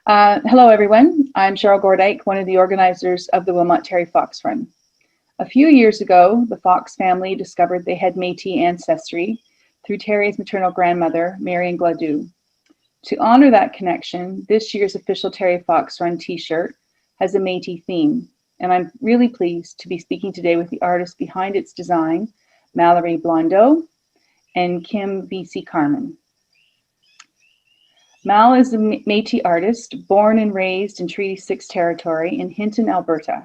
Hello, everyone. I'm Cheryl Gordijk, one of the organizers of the Wilmot Terry Fox Run. A few years ago, the Fox family discovered they had Métis ancestry through Terry's maternal grandmother, Marian Gladue. To honor that connection, this year's official Terry Fox Run t-shirt has a Métis theme, and I'm really pleased to be speaking today with the artist behind its design, Mallory Blondeau and Kim Vizi-Carmen. Mal is a Métis artist born and raised in Treaty 6 territory in Hinton, Alberta.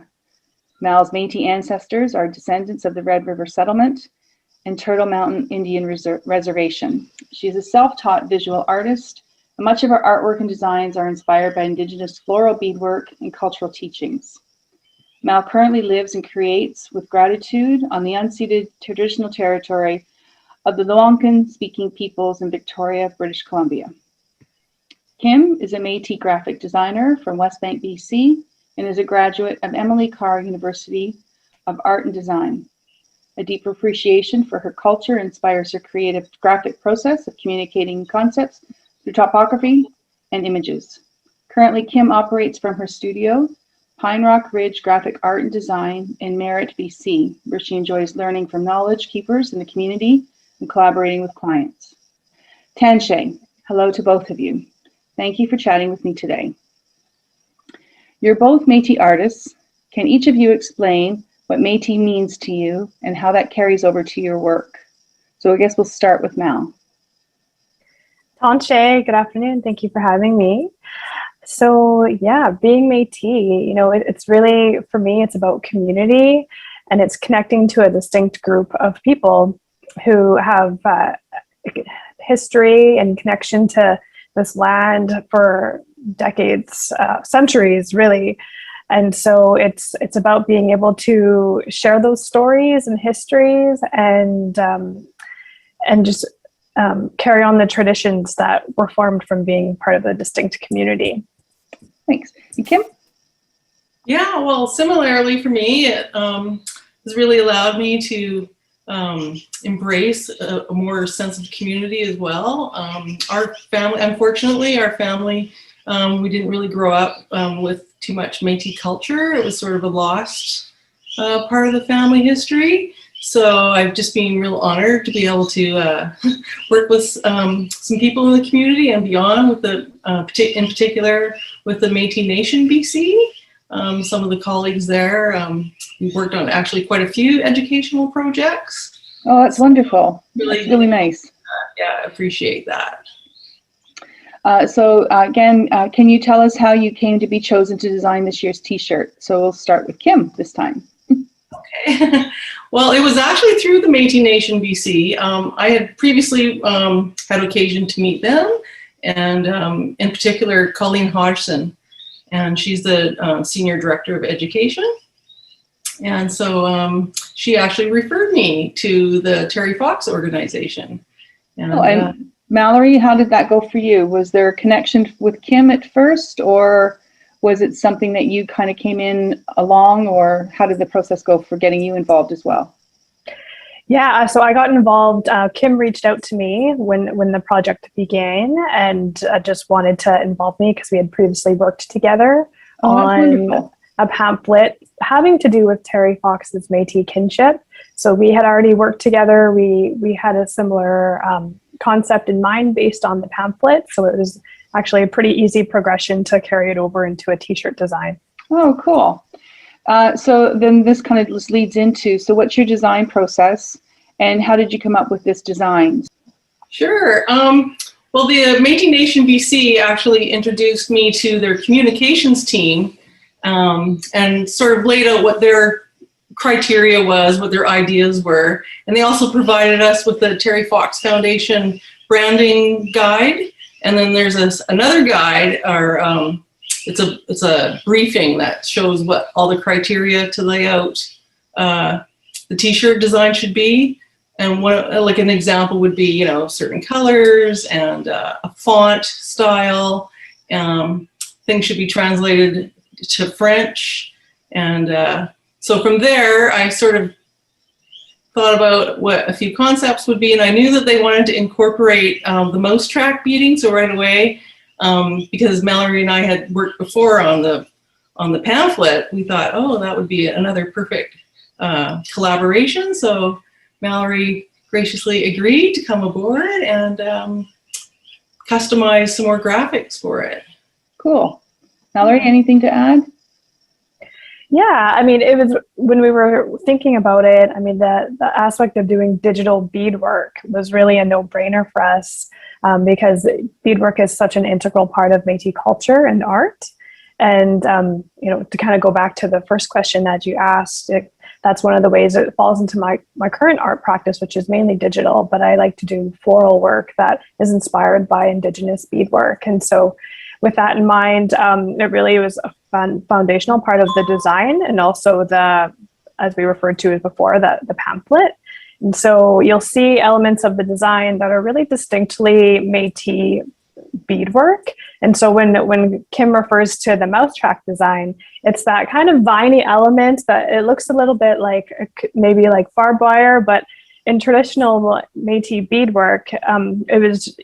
Mal's Métis ancestors are descendants of the Red River Settlement and Turtle Mountain Indian Reservation. She is a self-taught visual artist, and much of her artwork and designs are inspired by Indigenous floral beadwork and cultural teachings. Mal currently lives and creates with gratitude on the unceded traditional territory of the Algonquin-speaking peoples in Victoria, British Columbia. Kim is a Métis graphic designer from West Bank, BC, and is a graduate of Emily Carr University of Art and Design. A deep appreciation for her culture inspires her creative graphic process of communicating concepts through topography and images. Currently, Kim operates from her studio, Pine Rock Ridge Graphic Art and Design in Merritt, BC, where she enjoys learning from knowledge keepers in the community and collaborating with clients. Tanshe, hello to both of you. Thank you for chatting with me today. You're both Métis artists. Can each of you explain what Métis means to you and how that carries over to your work? So I guess we'll start with Mal. Tanshe, good afternoon. Thank you for having me. So yeah, being Métis, it's really, for me, it's about community, and it's connecting to a distinct group of people who have history and connection to this land for decades, centuries, really. And so it's about being able to share those stories and histories and just carry on the traditions that were formed from being part of a distinct community. Thanks. And Kim? Yeah, well, similarly for me, it has really allowed me to embrace a more sense of community as well. Our family, unfortunately, we didn't really grow up with too much Métis culture. It was sort of a lost part of the family history. So I've just been real honored to be able to work with some people in the community and beyond, with in particular with the Métis Nation BC. Some of the colleagues there, we've worked on actually quite a few educational projects. Oh, that's wonderful. That's really nice. Yeah, I appreciate that. Again, can you tell us how you came to be chosen to design this year's t-shirt? So we'll start with Kim this time. Okay. Well, it was actually through the Métis Nation BC. I had previously had occasion to meet them, and in particular, Colleen Hodgson. And she's the Senior Director of Education. And so she actually referred me to the Terry Fox organization. And Mallory, how did that go for you? Was there a connection with Kim at first, or was it something that you kind of came in along, or how did the process go for getting you involved as well? Yeah, so I got involved. Kim reached out to me when the project began and just wanted to involve me because we had previously worked together on a pamphlet having to do with Terry Fox's Métis kinship. So we had already worked together. We had a similar concept in mind based on the pamphlet. So it was actually a pretty easy progression to carry it over into a t-shirt design. Oh, cool. So then this kind of just leads into, so what's your design process and how did you come up with this design? Sure. Well, the Métis Nation BC actually introduced me to their communications team and sort of laid out what their criteria was, what their ideas were. And they also provided us with the Terry Fox Foundation branding guide. And then there's another guide, or it's a briefing that shows what all the criteria to lay out the t-shirt design should be. And like an example would be, certain colors and a font style. Things should be translated to French. And so from there, I sort of thought about what a few concepts would be. And I knew that they wanted to incorporate the mouse track beading. So right away, because Mallory and I had worked before on the pamphlet, we thought, oh, that would be another perfect collaboration. So Mallory graciously agreed to come aboard and customize some more graphics for it. Cool. Mallory, anything to add? Yeah, I mean, it was when we were thinking about it, I mean, the aspect of doing digital beadwork was really a no-brainer for us because beadwork is such an integral part of Métis culture and art. And, you know, to kind of go back to the first question that you asked, that's one of the ways it falls into my current art practice, which is mainly digital, but I like to do floral work that is inspired by Indigenous beadwork. And so with that in mind, it really was a foundational part of the design and also as we referred to it before, the pamphlet. And so you'll see elements of the design that are really distinctly Métis beadwork. And so when Kim refers to the mousetrack design, it's that kind of viney element that it looks a little bit like maybe like barbed wire, but in traditional Métis beadwork, it was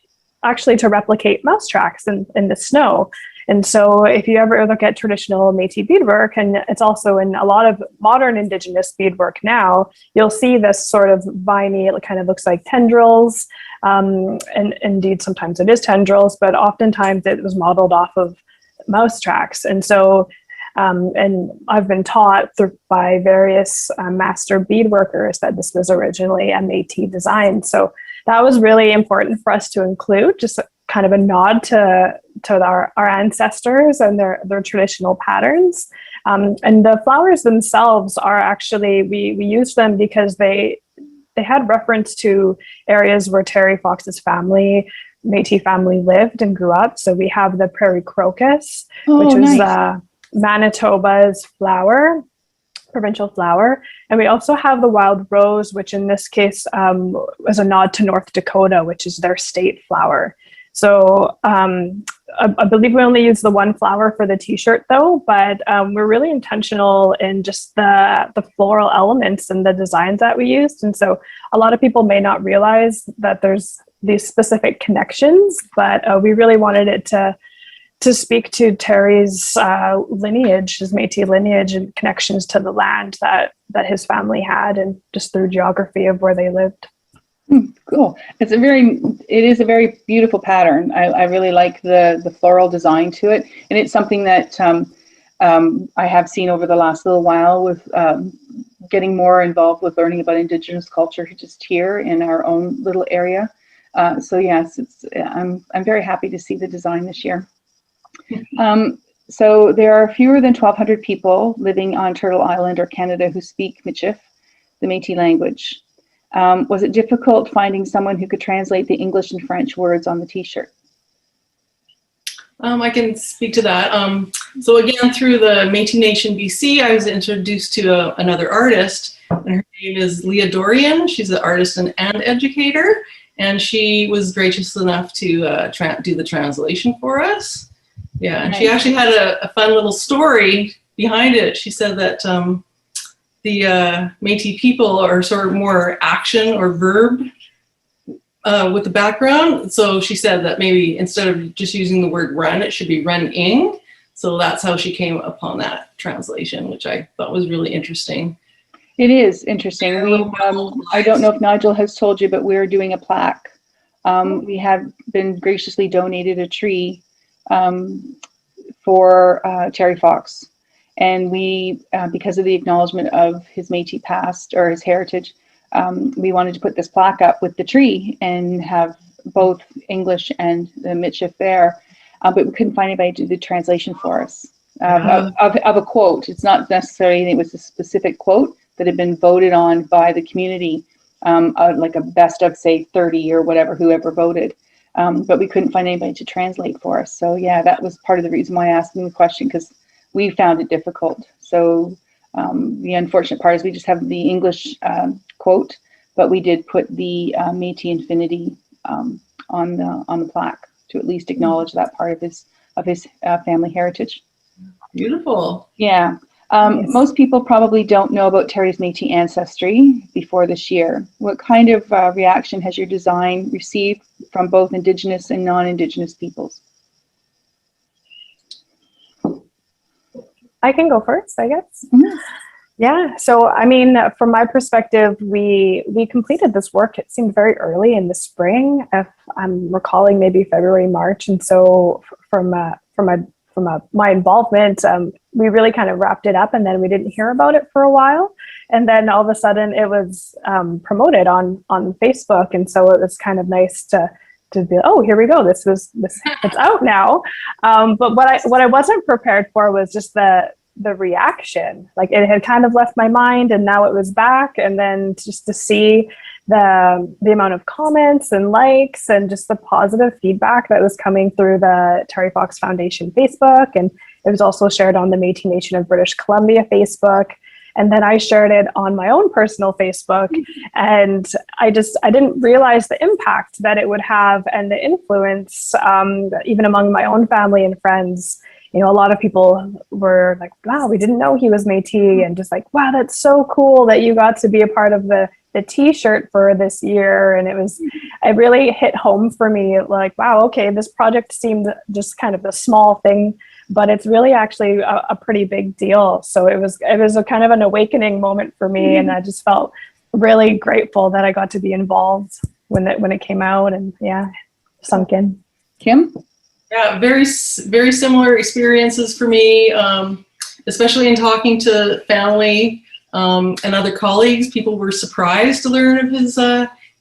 actually to replicate mousetracks in the snow. And so if you ever look at traditional Métis beadwork, and it's also in a lot of modern Indigenous beadwork now, you'll see this sort of viney, it kind of looks like tendrils. And indeed, sometimes it is tendrils, but oftentimes it was modeled off of mousetracks. And so, and I've been taught by various master beadworkers that this was originally a Métis design. So that was really important for us to include, just kind of a nod to our ancestors and their traditional patterns. And the flowers themselves are actually, we use them because they had reference to areas where Terry Fox's family, Métis family, lived and grew up. So we have the prairie crocus, which is Manitoba's flower, provincial flower. And we also have the wild rose, which in this case was a nod to North Dakota, which is their state flower. So I believe we only use the one flower for the t-shirt though, but we're really intentional in just the floral elements and the designs that we used. And so a lot of people may not realize that there's these specific connections, but we really wanted it to speak to Terry's lineage, his Métis lineage and connections to the land that his family had and just through geography of where they lived. Cool. It is a very beautiful pattern. I really like the floral design to it. And it's something that I have seen over the last little while with getting more involved with learning about Indigenous culture just here in our own little area. So yes, I'm very happy to see the design this year. So there are fewer than 1,200 people living on Turtle Island or Canada who speak Michif, the Métis language. Was it difficult finding someone who could translate the English and French words on the t-shirt? I can speak to that. So again, through the Métis Nation BC, I was introduced to another artist, and her name is Leah Dorian. She's an artist and educator, and she was gracious enough to do the translation for us. Yeah, and she actually had a fun little story behind it. She said that the Métis people are sort of more action or verb with the background. So she said that maybe instead of just using the word run, it should be running. So that's how she came upon that translation, which I thought was really interesting. It is interesting. I don't know if Nigel has told you, but we're doing a plaque. We have been graciously donated a tree for Terry Fox. And we, because of the acknowledgement of his Métis past or his heritage, we wanted to put this plaque up with the tree and have both English and the Michif there, but we couldn't find anybody to do the translation for us of a quote. It's not necessarily, it was a specific quote that had been voted on by the community, like a best of, say, 30 or whatever, whoever voted. But we couldn't find anybody to translate for us. So yeah, that was part of the reason why I asked him the question, because we found it difficult. So the unfortunate part is we just have the English quote, but we did put the Métis infinity on the plaque to at least acknowledge that part of his family heritage. Beautiful. Yeah. Most people probably don't know about Terry's Métis ancestry before this year. What kind of reaction has your design received from both Indigenous and non-Indigenous peoples? I can go first, I guess. Mhm. Yeah. So, I mean, from my perspective, we completed this work. It seemed very early in the spring, if I'm recalling, maybe February, March. And so, my involvement, we really kind of wrapped it up, and then we didn't hear about it for a while. And then all of a sudden, it was promoted on Facebook, and so it was kind of nice to be, oh, here we go. It's out now. But what I wasn't prepared for was just the reaction. Like, it had kind of left my mind, and now it was back. And then just to see the amount of comments and likes and just the positive feedback that was coming through the Terry Fox Foundation Facebook. And it was also shared on the Métis Nation of British Columbia Facebook. And then I shared it on my own personal Facebook. And I didn't realize the impact that it would have and the influence, even among my own family and friends. You know, a lot of people were like, wow, we didn't know he was Métis, and just like, wow, that's so cool that you got to be a part of the t-shirt for this year. And it really hit home for me, like, wow, okay, this project seemed just kind of a small thing, but it's really actually a pretty big deal. So it was a kind of an awakening moment for me. And I just felt really grateful that I got to be involved when it came out, and sunk in. Kim? Yeah, very, very similar experiences for me, especially in talking to family and other colleagues. People were surprised to learn of his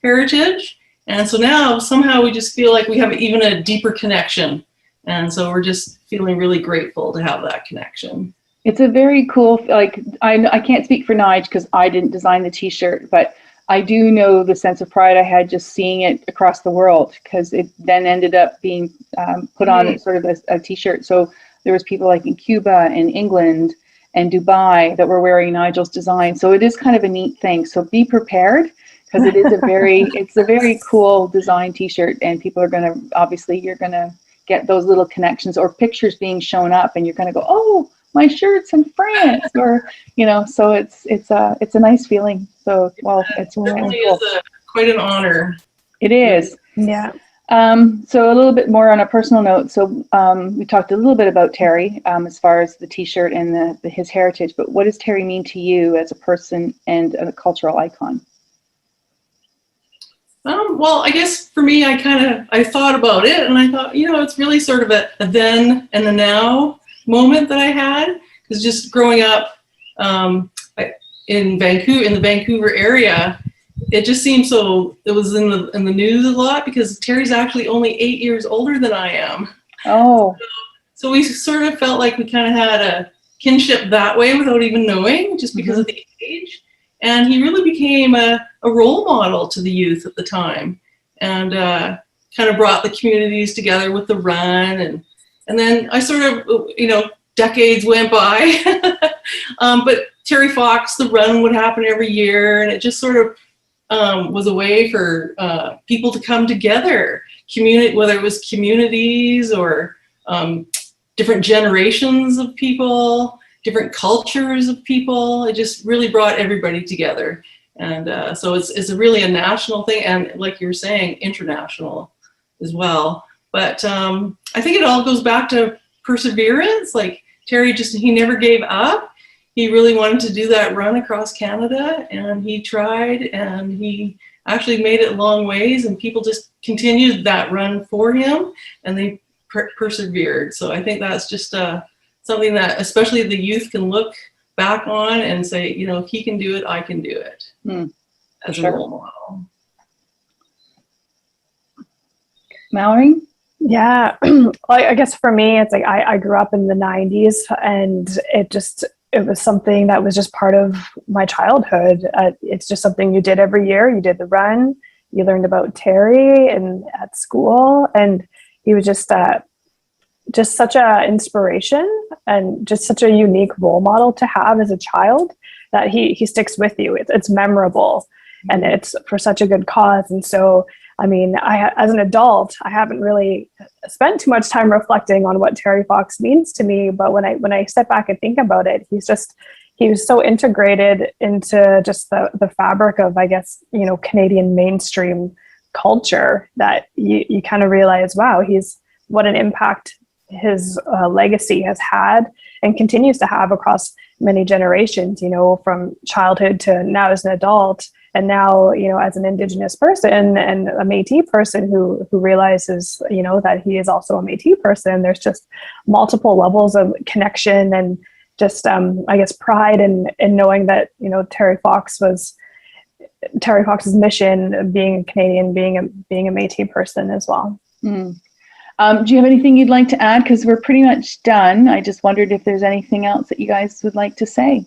heritage. And so now somehow we just feel like we have even a deeper connection. And so we're just feeling really grateful to have that connection. It's a very cool, like, I can't speak for Nige because I didn't design the t-shirt, but I do know the sense of pride I had just seeing it across the world, because it then ended up being put on sort of a t-shirt. So there was people like in Cuba and England and Dubai that were wearing Nigel's design. So it is kind of a neat thing. So be prepared, because it is it's a very cool design t-shirt, and people are going to, obviously you're going to get those little connections or pictures being shown up, and you're going to go, oh, my shirt's in France, or, you know, so it's a nice feeling. So, well, it's definitely cool. Is quite an honor. It is. Yeah. So a little bit more on a personal note. So we talked a little bit about Terry as far as the t-shirt and his heritage, but what does Terry mean to you as a person and a cultural icon? Well, I guess for me, I thought about it, and I thought, you know, it's really sort of a then and a now moment that I had, because just growing up in the Vancouver area, it just seemed so. It was in the news a lot, because Terry's actually only 8 years older than I am. Oh, so we sort of felt like we kind of had a kinship that way without even knowing, just because of the age. And he really became a role model to the youth at the time, and kind of brought the communities together with the run. And then I sort of, you know, decades went by, but Terry Fox, the run would happen every year, and it just sort of was a way for people to come together, whether it was communities or different generations of people, different cultures of people. It just really brought everybody together. And so it's really a national thing, and like you're saying, international as well. But I think it all goes back to perseverance. Like, Terry he never gave up. He really wanted to do that run across Canada, and he tried, and he actually made it long ways, and people just continued that run for him, and they persevered. So I think that's just something that especially the youth can look back on and say, you know, if he can do it, I can do it. As a role model. Mallory? Yeah, I guess for me, it's like I grew up in the 90s, and it was something that was just part of my childhood. It's just something you did every year. You did the run, you learned about Terry at school, and he was just such an inspiration and just such a unique role model to have as a child, that he sticks with you. It's memorable, and it's for such a good cause. And so, I mean, as an adult, I haven't really spent too much time reflecting on what Terry Fox means to me. But when I step back and think about it, he was so integrated into just the fabric of, I guess, you know, Canadian mainstream culture, that you kind of realize, wow, what an impact his legacy has had and continues to have across many generations, you know, from childhood to now as an adult, and now, you know, as an Indigenous person and a Métis person who realizes, you know, that he is also a Métis person. There's just multiple levels of connection and just, I guess, pride in knowing that, you know, Terry Fox's mission, being a Canadian, being a Métis person as well. Mm. Do you have anything you'd like to add? Because we're pretty much done. I just wondered if there's anything else that you guys would like to say.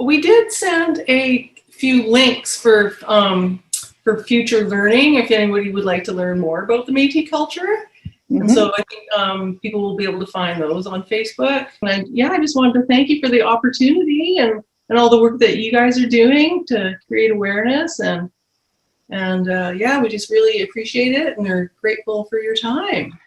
We did send a few links for future learning if anybody would like to learn more about the Métis culture. Mm-hmm. And so I think people will be able to find those on Facebook. And I just wanted to thank you for the opportunity and all the work that you guys are doing to create awareness. And we just really appreciate it and are grateful for your time.